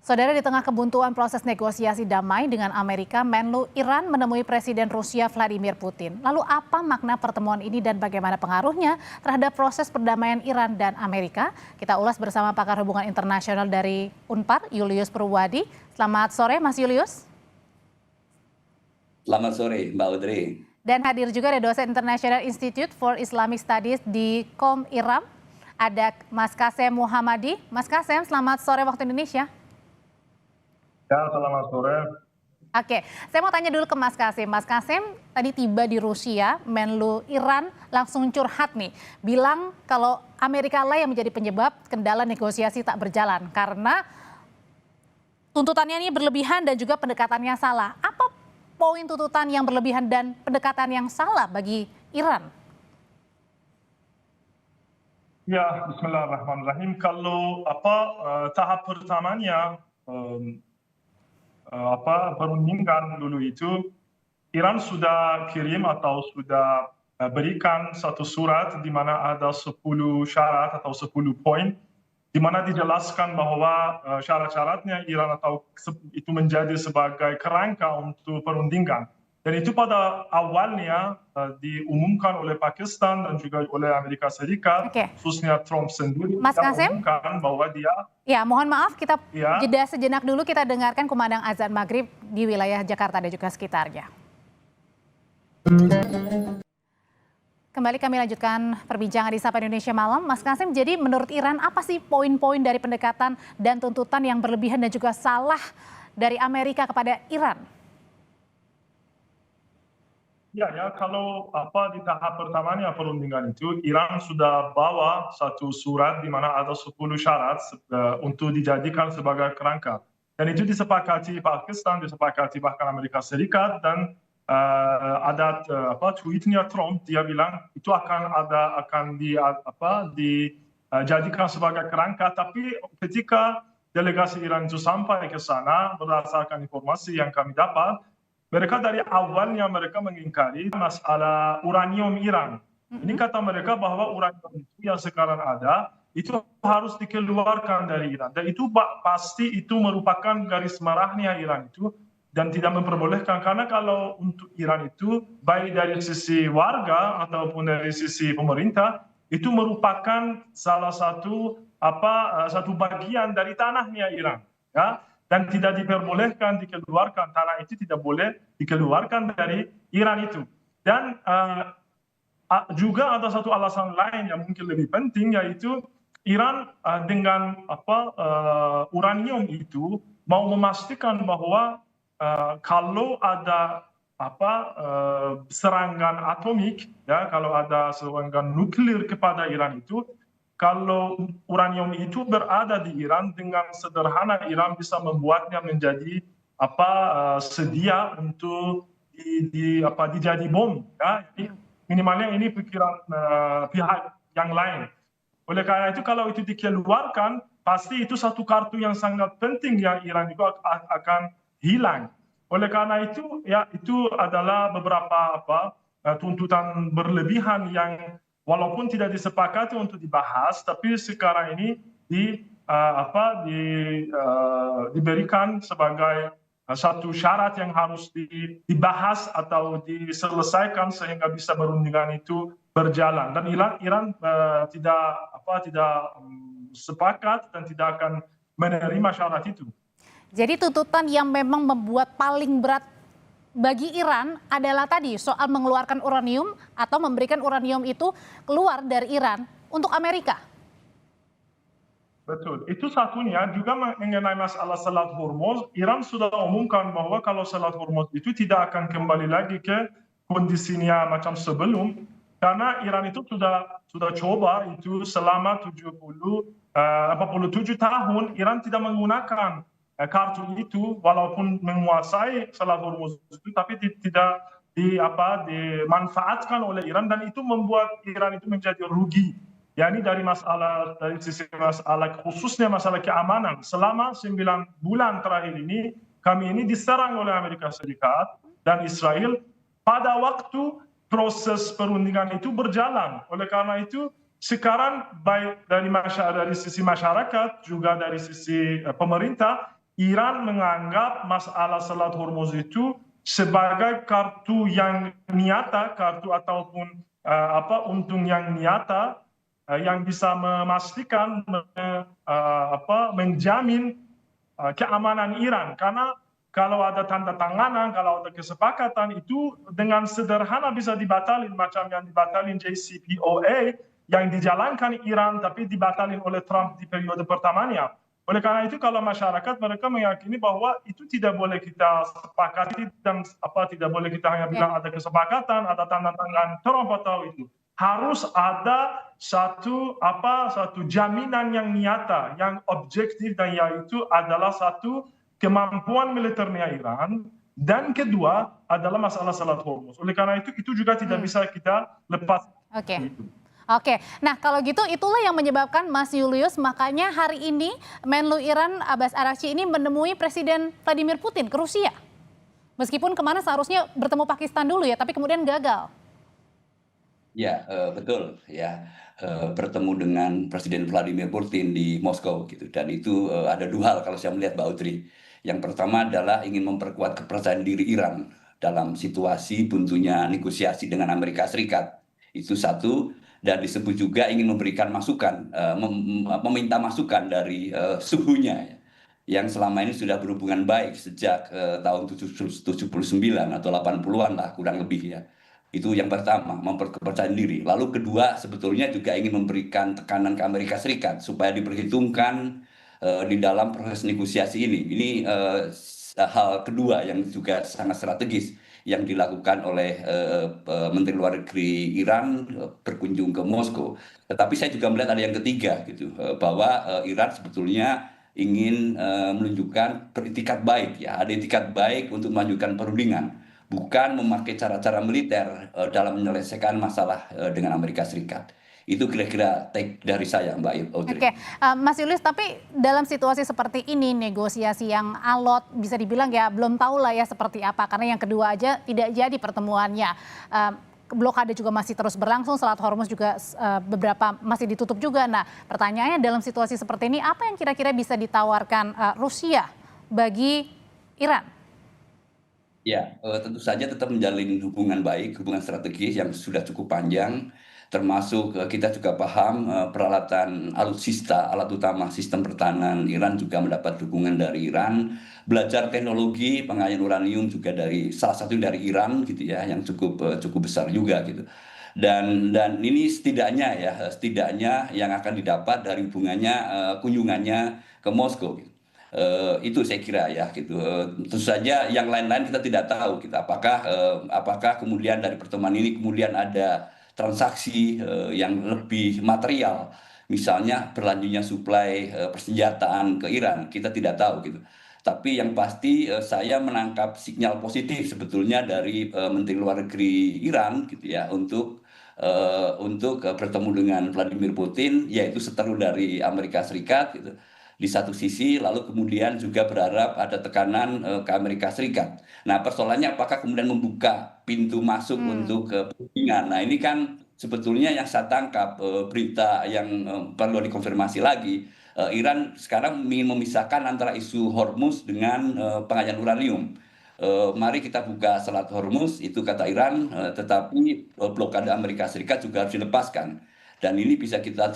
Saudara, di tengah kebuntuan proses negosiasi damai dengan Amerika, Menlu Iran menemui Presiden Rusia Vladimir Putin. Lalu apa makna pertemuan ini dan bagaimana pengaruhnya terhadap proses perdamaian Iran dan Amerika? Kita ulas bersama pakar hubungan internasional dari Unpar, Julius Purwadi. Selamat sore, Mas Julius. Selamat sore, Mbak Audrey. Dan hadir juga ada dosen International Institute for Islamic Studies di KOM IRAM. Ada Mas Kasem Muhammadi. Mas Kasem, selamat sore waktu Indonesia. Ya, selamat sore. Oke, saya mau tanya dulu ke Mas Kasem. Mas Kasem tadi tiba di Rusia, Menlu Iran langsung curhat nih. Bilang kalau Amerika lah yang menjadi penyebab kendala negosiasi tak berjalan. Karena tuntutannya ini berlebihan dan juga pendekatannya salah. Apa poin tuntutan yang berlebihan dan pendekatan yang salah bagi Iran? Ya, Bismillahirrahmanirrahim. Kalau tahap pertamanya perundingan dulu itu, Iran sudah kirim atau sudah berikan satu surat di mana ada 10 syarat atau 10 poin, di mana dijelaskan bahwa syarat-syaratnya Iran atau itu menjadi sebagai kerangka untuk perundingan. Dan itu pada awalnya diumumkan oleh Pakistan dan juga oleh Amerika Serikat, khususnya Trump sendiri, Mas Kasem, mengumumkan bahwa dia... Ya, mohon maaf, kita jeda sejenak dulu, kita dengarkan kumandang azan maghrib di wilayah Jakarta dan juga sekitarnya. Kembali kami lanjutkan perbincangan di Sapa Indonesia Malam. Mas Kasem, jadi menurut Iran apa sih poin-poin dari pendekatan dan tuntutan yang berlebihan dan juga salah dari Amerika kepada Iran? Ya, kalau di tahap pertamanya perundingan itu, Iran sudah bawa satu surat di mana ada 10 syarat untuk dijadikan sebagai kerangka. Dan itu disepakati Pakistan, disepakati bahkan Amerika Serikat, dan ada tweetnya Trump, dia bilang itu akan dijadikan sebagai kerangka. Tapi ketika delegasi Iran itu sampai ke sana, berdasarkan informasi yang kami dapat, mereka dari awalnya mereka mengingkari masalah uranium Iran. Ini kata mereka bahwa uranium itu yang sekarang ada, itu harus dikeluarkan dari Iran. Dan itu pasti itu merupakan garis merahnya Iran itu, dan tidak memperbolehkan. Karena kalau untuk Iran itu, baik dari sisi warga ataupun dari sisi pemerintah, itu merupakan salah satu bagian dari tanahnya Iran. Ya. Dan tidak diperbolehkan dikeluarkan, tanah itu tidak boleh dikeluarkan dari Iran itu. Dan juga ada satu alasan lain yang mungkin lebih penting, yaitu Iran dengan uranium itu mau memastikan bahwa kalau ada serangan atomik, ya, kalau ada serangan nuklir kepada Iran itu, kalau uranium itu berada di Iran, dengan sederhana Iran bisa membuatnya menjadi sedia untuk dijadi bom. Ya. Minimalnya ini pikiran pihak yang lain. Oleh karena itu kalau itu dikeluarkan, pasti itu satu kartu yang sangat penting yang Iran itu akan hilang. Oleh karena itu, ya itu adalah beberapa tuntutan berlebihan yang walaupun tidak disepakati untuk dibahas, tapi sekarang ini diberikan sebagai satu syarat yang harus dibahas atau diselesaikan sehingga bisa perundingan itu berjalan. Dan Iran tidak sepakat dan tidak akan menerima syarat itu. Jadi tuntutan yang memang membuat paling berat bagi Iran adalah tadi soal mengeluarkan uranium atau memberikan uranium itu keluar dari Iran untuk Amerika. Betul, itu satunya. Juga mengenai masalah Selat Hormuz, Iran sudah umumkan bahwa kalau Selat Hormuz itu tidak akan kembali lagi ke kondisinya macam sebelum, karena Iran itu sudah coba itu selama 47 tahun Iran tidak menggunakan kartu itu, walaupun menguasai Selat Hormuz itu, tapi tidak dimanfaatkan oleh Iran, dan itu membuat Iran itu menjadi rugi. Yani dari sisi masalah khususnya masalah keamanan, selama 9 bulan terakhir ini kami ini diserang oleh Amerika Serikat dan Israel pada waktu proses perundingan itu berjalan. Oleh karena itu sekarang baik dari sisi masyarakat juga dari sisi pemerintah Iran menganggap masalah Selat Hormuz itu sebagai kartu yang nyata, kartu ataupun untung yang nyata yang bisa memastikan menjamin keamanan Iran. Karena kalau ada tanda tanganan, kalau ada kesepakatan itu dengan sederhana bisa dibatalin, macam yang dibatalin JCPOA yang dijalankan Iran tapi dibatalin oleh Trump di periode pertamanya. Oleh karena itu kalau masyarakat mereka meyakini bahwa itu tidak boleh kita sepakati dan tidak boleh kita hanya bilang ada kesepakatan, ada tanda tangan Trump atau itu. Harus ada satu jaminan yang nyata, yang objektif, dan yaitu adalah satu kemampuan militernya Iran, dan kedua adalah masalah Selat Hormuz. Oleh karena itu juga tidak bisa kita lepas. Oke. Oke, nah kalau gitu itulah yang menyebabkan Mas Julius, makanya hari ini Menlu Iran Abbas Araghchi ini menemui Presiden Vladimir Putin ke Rusia. Meskipun kemana seharusnya bertemu Pakistan dulu ya, tapi kemudian gagal. Ya, betul ya, bertemu dengan Presiden Vladimir Putin di Moskow gitu, dan itu ada dua hal kalau saya melihat, Mbak Audrey. Yang pertama adalah ingin memperkuat kepercayaan diri Iran dalam situasi buntunya negosiasi dengan Amerika Serikat. Itu satu, dan disebut juga ingin memberikan masukan, meminta masukan dari suhunya ya, yang selama ini sudah berhubungan baik sejak tahun 79 atau 80-an lah kurang lebih ya. Itu yang pertama, memperkepercayaan diri. Lalu kedua, sebetulnya juga ingin memberikan tekanan ke Amerika Serikat supaya diperhitungkan di dalam proses negosiasi ini. Ini hal kedua yang juga sangat strategis yang dilakukan oleh Menteri Luar Negeri Iran berkunjung ke Moskow. Tetapi saya juga melihat ada yang ketiga gitu, bahwa Iran sebetulnya ingin menunjukkan beritikat baik ya, ada itikat baik untuk melanjutkan perundingan, bukan memakai cara-cara militer dalam menyelesaikan masalah dengan Amerika Serikat. Itu kira-kira take dari saya, Mbak Audrey. Oke, Mas Julius, tapi dalam situasi seperti ini, negosiasi yang alot, bisa dibilang ya belum tahu lah ya seperti apa, karena yang kedua aja tidak jadi pertemuannya. Blokade juga masih terus berlangsung, Selat Hormuz juga beberapa masih ditutup juga. Nah, pertanyaannya dalam situasi seperti ini, apa yang kira-kira bisa ditawarkan Rusia bagi Iran? Ya, tentu saja tetap menjalin hubungan baik, hubungan strategis yang sudah cukup panjang, termasuk kita juga paham peralatan alutsista, alat utama sistem pertahanan Iran juga mendapat dukungan dari Iran, belajar teknologi pengayaan uranium juga dari salah satu dari Iran gitu ya, yang cukup besar juga gitu. Dan ini setidaknya yang akan didapat dari hubungannya, kunjungannya ke Moskow gitu. Itu saya kira ya gitu. Tentu saja yang lain-lain kita tidak tahu gitu, apakah kemudian dari pertemuan ini kemudian ada transaksi yang lebih material, misalnya berlanjutnya suplai persenjataan ke Iran, kita tidak tahu gitu. Tapi yang pasti saya menangkap sinyal positif sebetulnya dari Menteri Luar Negeri Iran gitu ya, untuk bertemu dengan Vladimir Putin, yaitu seteru dari Amerika Serikat gitu di satu sisi, lalu kemudian juga berharap ada tekanan ke Amerika Serikat. Nah, persoalannya apakah kemudian membuka pintu masuk untuk perundingan. Nah, ini kan sebetulnya yang saya tangkap berita yang perlu dikonfirmasi lagi. Iran sekarang ingin memisahkan antara isu Hormuz dengan pengayaan uranium. Mari kita buka Selat Hormuz, itu kata Iran, tetapi blokade Amerika Serikat juga harus dilepaskan. Dan ini bisa kita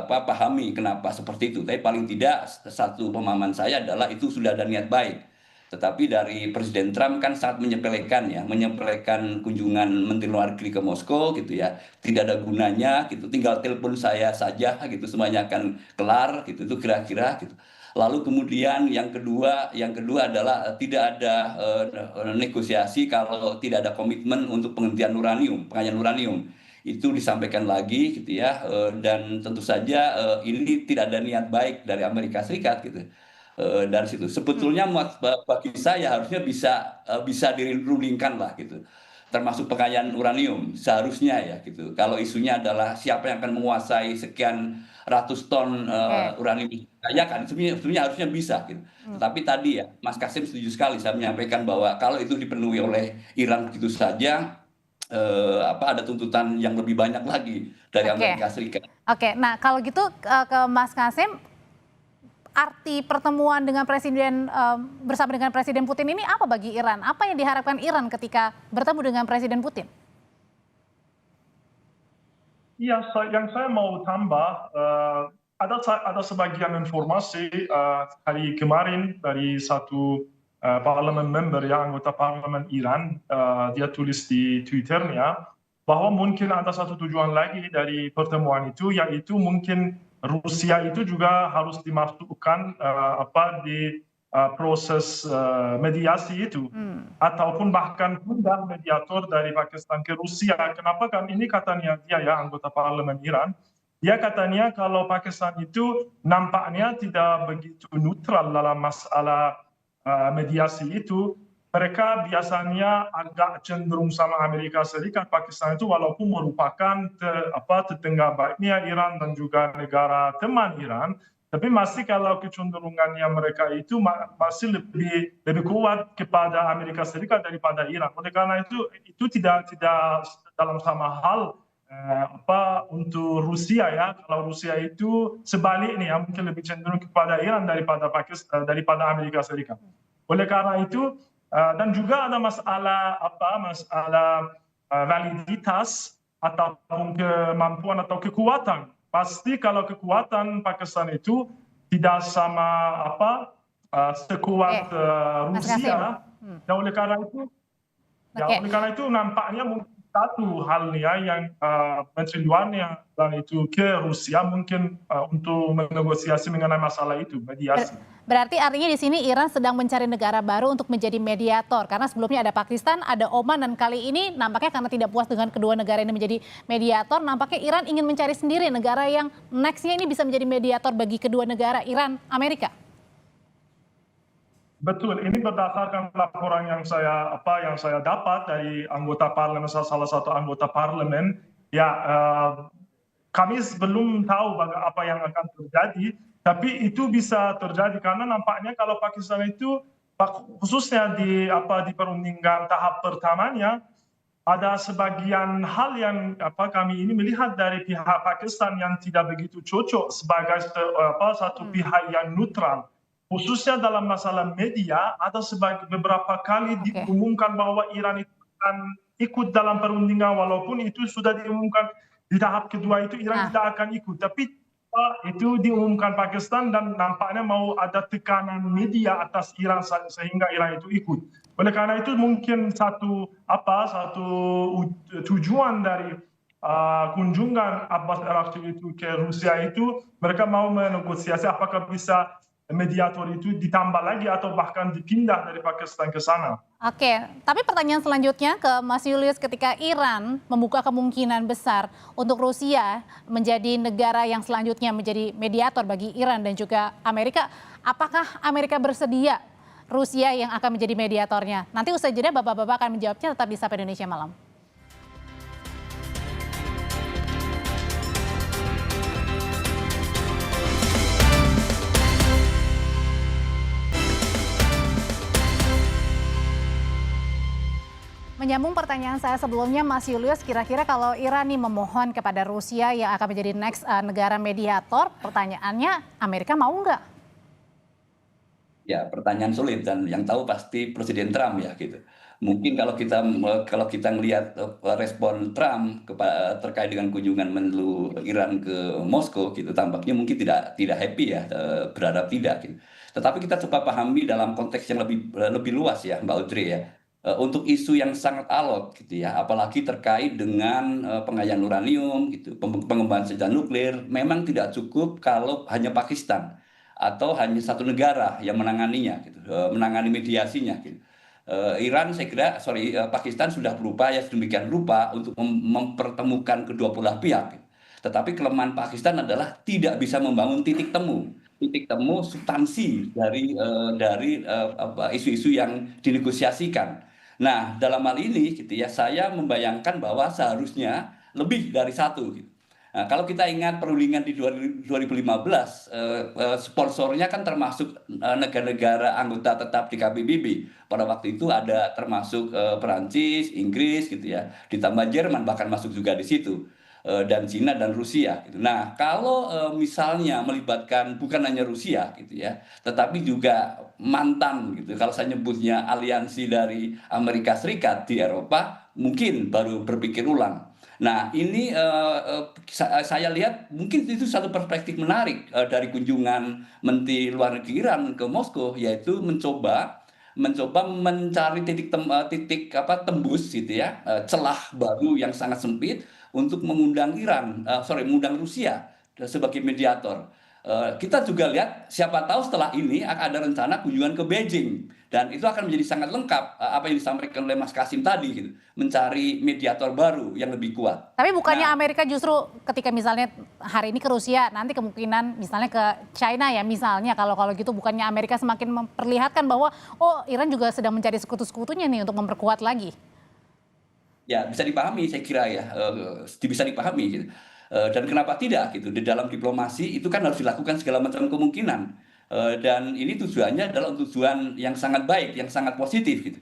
pahami kenapa seperti itu. Tapi paling tidak satu pemahaman saya adalah itu sudah ada niat baik. Tetapi dari Presiden Trump kan sangat menyepelekan kunjungan Menteri Luar Negeri ke Moskow gitu ya. Tidak ada gunanya gitu, tinggal telepon saya saja gitu, semuanya akan kelar gitu, itu kira-kira gitu. Lalu kemudian yang kedua adalah tidak ada negosiasi kalau tidak ada komitmen untuk penghentian pengayaan uranium. Itu disampaikan lagi gitu ya, dan tentu saja ini tidak ada niat baik dari Amerika Serikat gitu. Dari situ sebetulnya bagi saya harusnya bisa dirundingkan lah gitu, termasuk pengayaan uranium seharusnya ya gitu. Kalau isunya adalah siapa yang akan menguasai sekian ratus ton uranium kaya kan, sebenarnya harusnya bisa gitu. Tetapi tadi ya Mas Kasim setuju sekali saya menyampaikan bahwa kalau itu dipenuhi oleh Iran begitu saja, ada tuntutan yang lebih banyak lagi dari Amerika Serikat. Oke, nah kalau gitu ke Mas Kasim, arti pertemuan dengan bersama dengan Presiden Putin ini apa bagi Iran? Apa yang diharapkan Iran ketika bertemu dengan Presiden Putin? Ya, yang saya mau tambah, ada sebagian informasi hari kemarin dari satu parlemen member ya, anggota parlemen Iran, dia tulis di Twitternya bahwa mungkin ada satu tujuan lagi dari pertemuan itu, yaitu mungkin Rusia itu juga harus dimasukkan di proses mediasi itu, ataupun bahkan undang mediator dari Pakistan ke Rusia. Kenapa kan ini katanya dia ya, anggota parlemen Iran, dia katanya kalau Pakistan itu nampaknya tidak begitu netral dalam masalah mediasi itu. Mereka biasanya agak cenderung sama Amerika Serikat, Pakistan itu walaupun merupakan tetangga baiknya Iran dan juga negara teman Iran, tapi masih kalau kecenderungannya mereka itu masih lebih kuat kepada Amerika Serikat daripada Iran. Oleh karena itu tidak dalam sama hal untuk Rusia ya. Kalau Rusia itu sebaliknya mungkin lebih cenderung kepada Iran daripada Amerika Serikat. Oleh karena itu dan juga ada masalah validitas ataupun kemampuan atau kekuatan. Pasti kalau kekuatan Pakistan itu tidak sama sekuat Rusia. Dan oleh karena itu nampaknya mungkin satu halnya yang Menteri Luarnya dan itu ke Rusia mungkin untuk menegosiasi mengenai masalah itu, mediasi. Berarti artinya di sini Iran sedang mencari negara baru untuk menjadi mediator, karena sebelumnya ada Pakistan, ada Oman, dan kali ini nampaknya karena tidak puas dengan kedua negara ini menjadi mediator, nampaknya Iran ingin mencari sendiri negara yang nextnya ini bisa menjadi mediator bagi kedua negara, Iran, Amerika. Betul, ini berdasarkan laporan yang saya dapat dari anggota parlemen, salah satu anggota parlemen. Ya, kami belum tahu apa yang akan terjadi, tapi itu bisa terjadi karena nampaknya kalau Pakistan itu khususnya di perundingan tahap pertamanya ada sebagian hal yang kami ini melihat dari pihak Pakistan yang tidak begitu cocok sebagai satu pihak yang netral. Khususnya dalam masalah media, ada beberapa kali diumumkan bahwa Iran itu akan ikut dalam perundingan, walaupun itu sudah diumumkan di tahap kedua itu Iran tidak akan ikut. Tapi itu diumumkan Pakistan dan nampaknya mau ada tekanan media atas Iran sehingga Iran itu ikut. Oleh karena itu mungkin satu tujuan dari kunjungan Abbas Araghchi itu ke Rusia itu, mereka mau menegosiasi apakah bisa mediator itu ditambah lagi atau bahkan dipindah dari Pakistan ke sana. Oke, tapi pertanyaan selanjutnya ke Mas Julius, ketika Iran membuka kemungkinan besar untuk Rusia menjadi negara yang selanjutnya menjadi mediator bagi Iran dan juga Amerika, apakah Amerika bersedia Rusia yang akan menjadi mediatornya? Nanti usai jeda Bapak-bapak akan menjawabnya, tetap di Sapa Indonesia Malam. Menyambung pertanyaan saya sebelumnya, Mas Julius, kira-kira kalau Iran nih memohon kepada Rusia yang akan menjadi next negara mediator, pertanyaannya Amerika mau nggak? Ya, pertanyaan sulit dan yang tahu pasti Presiden Trump ya gitu. Mungkin kalau kita melihat respon Trump terkait dengan kunjungan Menlu Iran ke Moskow gitu, tampaknya mungkin tidak happy ya, berharap tidak gitu. Tetapi kita coba pahami dalam konteks yang lebih luas ya, Mbak Audrey ya. Untuk isu yang sangat alot gitu ya, apalagi terkait dengan pengayaan uranium gitu, pengembangan senjata nuklir, memang tidak cukup kalau hanya Pakistan atau hanya satu negara yang menanganinya gitu, menangani mediasinya gitu. Pakistan sudah berupaya sedemikian rupa untuk mempertemukan kedua belah pihak gitu. Tetapi kelemahan Pakistan adalah tidak bisa membangun titik temu substansi dari isu-isu yang dinegosiasikan. Nah, dalam hal ini gitu ya, saya membayangkan bahwa seharusnya lebih dari satu gitu. Nah, kalau kita ingat perundingan di 2015, sponsornya kan termasuk negara-negara anggota tetap di KBBB. Pada waktu itu ada termasuk Perancis, Inggris gitu ya, ditambah Jerman bahkan masuk juga di situ. dan Cina dan Rusia gitu. Nah, kalau misalnya melibatkan bukan hanya Rusia gitu ya, tetapi juga mantan gitu. Kalau saya nyebutnya aliansi dari Amerika Serikat di Eropa, mungkin baru berpikir ulang. Nah, ini saya lihat mungkin itu satu perspektif menarik dari kunjungan Menteri Luar Negeri Iran ke Moskow, yaitu mencoba mencari titik tembus gitu ya, celah baru yang sangat sempit untuk mengundang mengundang Rusia sebagai mediator. Kita juga lihat siapa tahu setelah ini akan ada rencana kunjungan ke Beijing dan itu akan menjadi sangat lengkap apa yang disampaikan oleh Mas Kasim tadi gitu, mencari mediator baru yang lebih kuat. Tapi bukannya Nah, Amerika justru ketika misalnya hari ini ke Rusia, nanti kemungkinan misalnya ke China ya misalnya, kalau kalau gitu bukannya Amerika semakin memperlihatkan bahwa oh Iran juga sedang mencari sekutu-sekutunya nih untuk memperkuat lagi. ya bisa dipahami saya kira ya, bisa dipahami gitu. Dan kenapa tidak gitu, di dalam diplomasi itu kan harus dilakukan segala macam kemungkinan. Dan ini tujuannya adalah tujuan yang sangat baik, yang sangat positif gitu.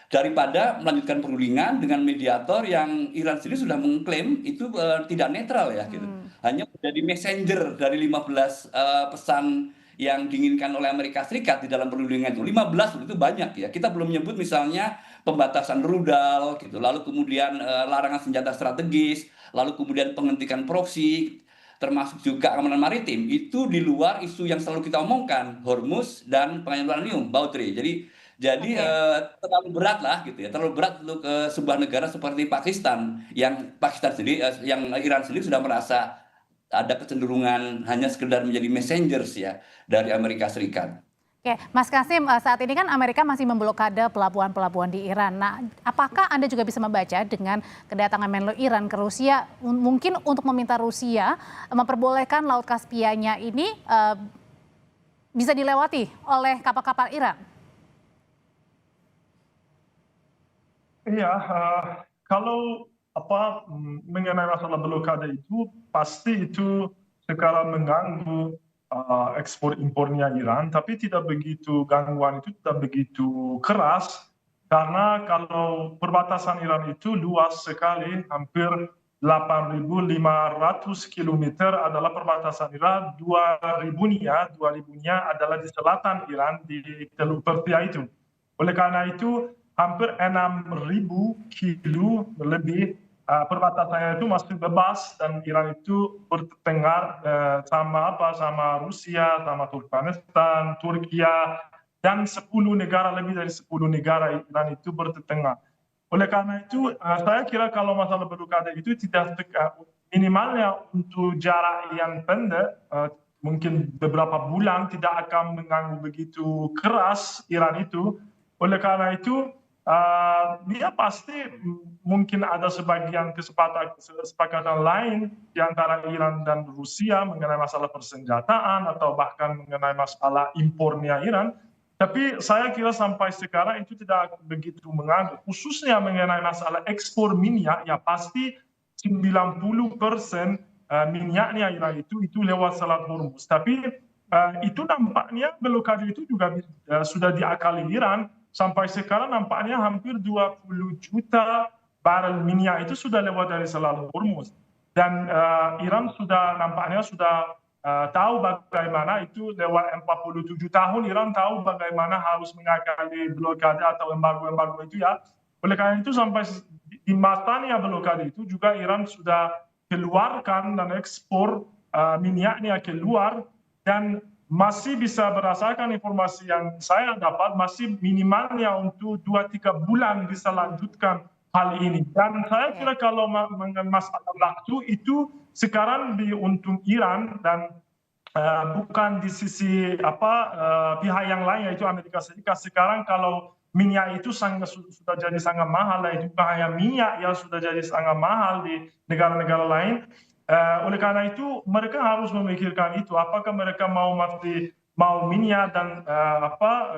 Daripada melanjutkan perundingan dengan mediator yang Iran sendiri sudah mengklaim itu tidak netral ya gitu. Hanya menjadi messenger dari 15 pesan yang diinginkan oleh Amerika Serikat di dalam perundingan itu. 15 itu banyak ya. Kita belum menyebut misalnya pembatasan rudal gitu, lalu kemudian larangan senjata strategis, lalu kemudian penghentian proksi, termasuk juga keamanan maritim. Itu di luar isu yang selalu kita omongkan, Hormuz dan pengairan uranium, Bautri. Jadi Oke. terlalu berat lah gitu ya, terlalu berat untuk sebuah negara seperti Pakistan yang yang Iran sendiri sudah merasa ada kecenderungan hanya sekedar menjadi messengers ya dari Amerika Serikat. Oke, Mas Kasim, saat ini kan Amerika masih memblokade pelabuhan-pelabuhan di Iran. Nah, apakah Anda juga bisa membaca dengan kedatangan Menlu Iran ke Rusia, mungkin untuk meminta Rusia memperbolehkan Laut Kaspia-nya ini bisa dilewati oleh kapal-kapal Iran? Iya, kalau mengenai masalah blokade itu pasti itu sekarang mengganggu ekspor impornya Iran, tapi tidak begitu gangguan itu tidak begitu keras karena kalau perbatasan Iran itu luas sekali, hampir 8.500 kilometer adalah perbatasan Iran, 2.000-nya adalah di selatan Iran di Teluk Persia itu. Oleh karena itu hampir 6.000 kilo lebih perbatasannya itu masih bebas dan Iran itu bertengkar sama Rusia, sama Turkmenistan, Turkiya dan 10 negara, lebih dari 10 negara Iran itu bertengkar. Oleh karena itu saya kira kalau masalah blokade itu tidak minimalnya untuk jarak yang pendek, mungkin beberapa bulan tidak akan mengganggu begitu keras Iran itu. Oleh karena itu dia pasti mungkin ada sebagian kesepakatan lain di antara Iran dan Rusia mengenai masalah persenjataan atau bahkan mengenai masalah impornya Iran. Tapi saya kira sampai sekarang itu tidak begitu mengganggu. Khususnya mengenai masalah ekspor minyak, ya pasti 90% minyaknya Iran itu lewat Selat Hormuz. Tapi itu nampaknya blokade itu juga sudah diakali Iran. Sampai sekarang nampaknya hampir 20 juta barel minyak itu sudah lewat dari Selat Hormuz. Dan Iran nampaknya sudah tahu bagaimana itu lewat 47 tahun Iran tahu bagaimana harus mengakali blokade atau embargo itu ya. Oleh karena itu sampai di masanya blokade itu juga Iran sudah keluarkan dan ekspor minyaknya keluar dan masih bisa berdasarkan informasi yang saya dapat masih minimalnya untuk 2-3 bulan bisa lanjutkan hal ini. Dan saya kira kalau masalah waktu itu sekarang diuntung Iran dan bukan di sisi pihak yang lain yaitu Amerika Serikat. Sekarang kalau minyak itu sudah jadi sangat mahal, itu hanya minyak yang sudah jadi sangat mahal di negara-negara lain. Oleh karena itu mereka harus memikirkan itu, apakah mereka mau minyak dan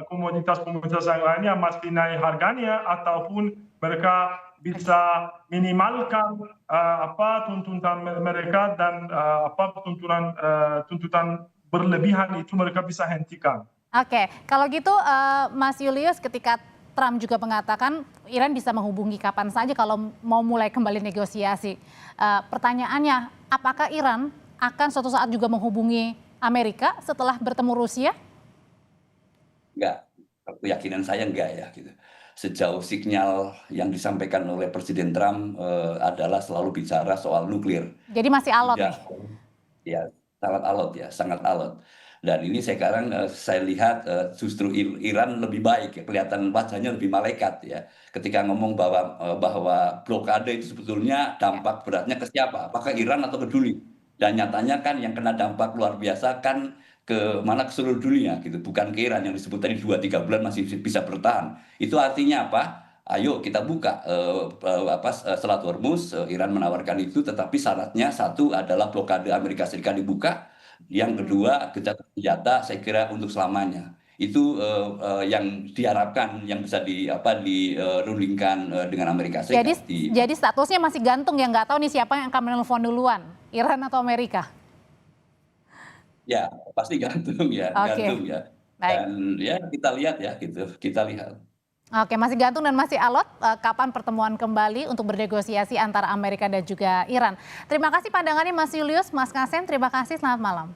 komoditas-komoditas yang lainnya masih naik harganya ataupun mereka bisa minimalkan tuntutan mereka dan tuntutan berlebihan itu mereka bisa hentikan. Oke, kalau gitu Mas Julius ketika Trump juga mengatakan Iran bisa menghubungi kapan saja kalau mau mulai kembali negosiasi. Pertanyaannya, apakah Iran akan suatu saat juga menghubungi Amerika setelah bertemu Rusia? Enggak, keyakinan saya enggak ya gitu. Sejauh sinyal yang disampaikan oleh Presiden Trump adalah selalu bicara soal nuklir. Jadi masih alot Tidak, nih. ya sangat alot ya, sangat alot. Dan ini sekarang saya lihat justru Iran lebih baik, ya, kelihatan wajahnya lebih malaikat ya. Ketika ngomong bahwa blokade itu sebetulnya dampak beratnya ke siapa? Apakah Iran atau peduli? Dan nyatanya kan yang kena dampak luar biasa kan ke mana ke seluruh dunia gitu, bukan ke Iran yang disebut tadi 2-3 bulan masih bisa bertahan. Itu artinya apa? Ayo kita buka Selat Hormuz. Iran menawarkan itu, tetapi syaratnya satu adalah blokade Amerika Serikat dibuka, yang kedua gencatan senjata saya kira untuk selamanya. Itu yang diharapkan yang bisa dirundingkan dengan Amerika Jadi Serikat. jadi statusnya masih gantung ya, nggak tahu nih siapa yang akan menelpon duluan, Iran atau Amerika? Ya pasti gantung ya, Oke, gantung ya. baik. Dan ya kita lihat ya gitu, kita lihat. Oke, masih gantung dan masih alot. Kapan pertemuan kembali untuk bernegosiasi antara Amerika dan juga Iran? Terima kasih pandangannya Mas Julius, Mas Kasem. Terima kasih, selamat malam.